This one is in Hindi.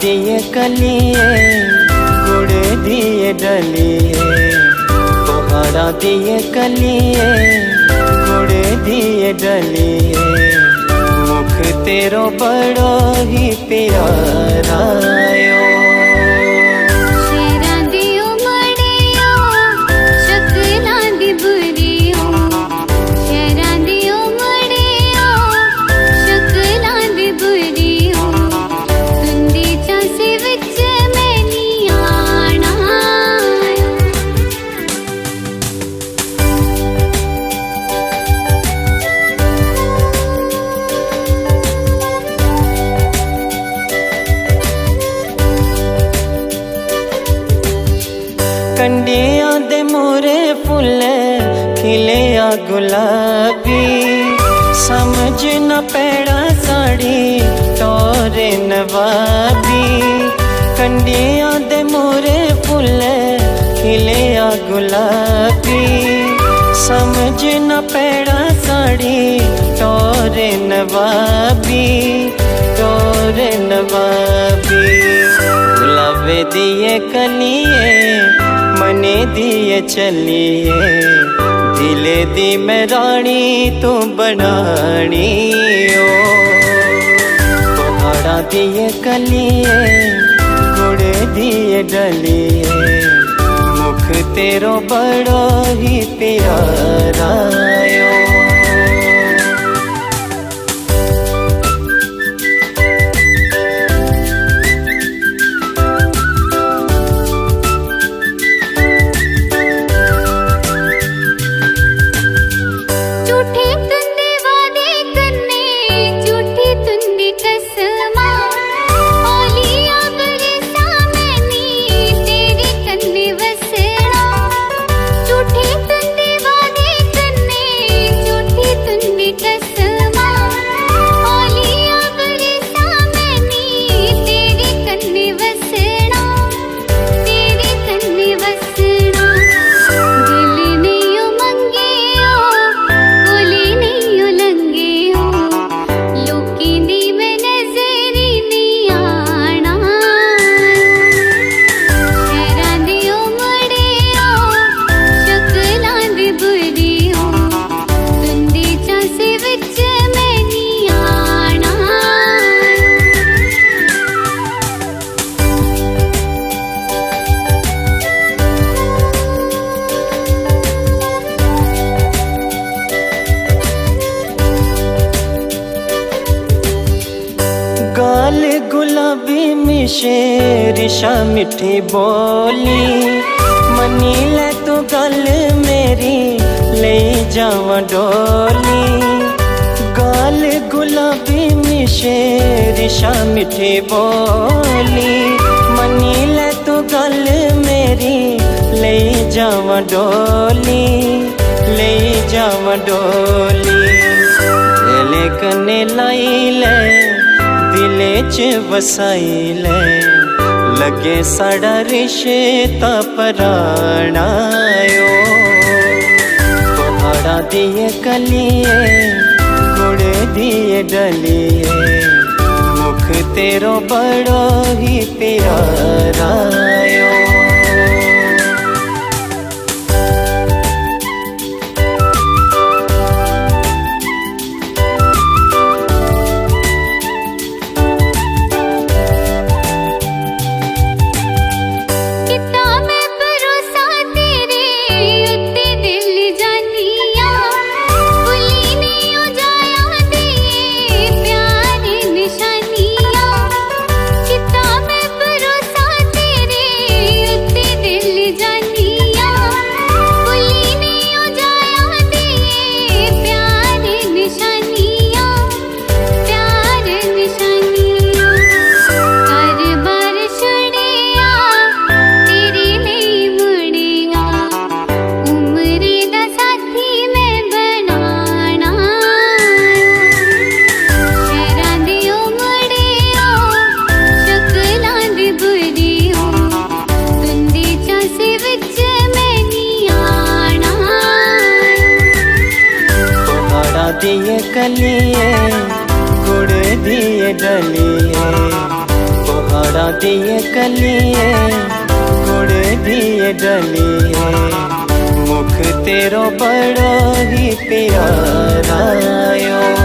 दिए कलिए गुड़ दिए डलिए, पहाड़ा दिए कलिए गुड़ दिए डलिए, मुख तेरो बड़ो ही प्यारा यो। कंडिया दे मोरे फुले खिले आ गुलाबी, समझ न पैड़ा साड़ी तोरे नवाबी। कंडिया दे मोरे फुले खिले आ गुलाबी, समझ न पैड़ा साड़ी तोरे नवाबी, तोरे नवाबी। गुलाबे दिए कलिए मने दिए चलिए, दिले दी मैं रानी तू बनानी ओ। पहाड़ा दिए कलिए गुड़ दिए डलिए, मुख तेरो बड़ो ही प्यारा यो। गाल गुलाबी मिशे रिशा मिठी बोली, मनी ले तू गल मेरी ले जावा डोली। गाल गुलाबी मिशे रिशा मिठी बोली, मनी ले तू गल मेरी ले जावा डोली, ले जावा डोली। ले कने लाई ले दिले च वसाई ले, लगे साड़ा रिश्ता पराना यो। पहाड़ा दिए कलिए गुड़ दिए डलिए, मुख तेरो बड़ो ही प्यारा यो। दिए कलिए गुड़ दिए डलिए, पहाड़ा बाड़ा दिए कलिए गुड़ दिए डलिए मुख तेरो बड़ो ही प्यारा यो।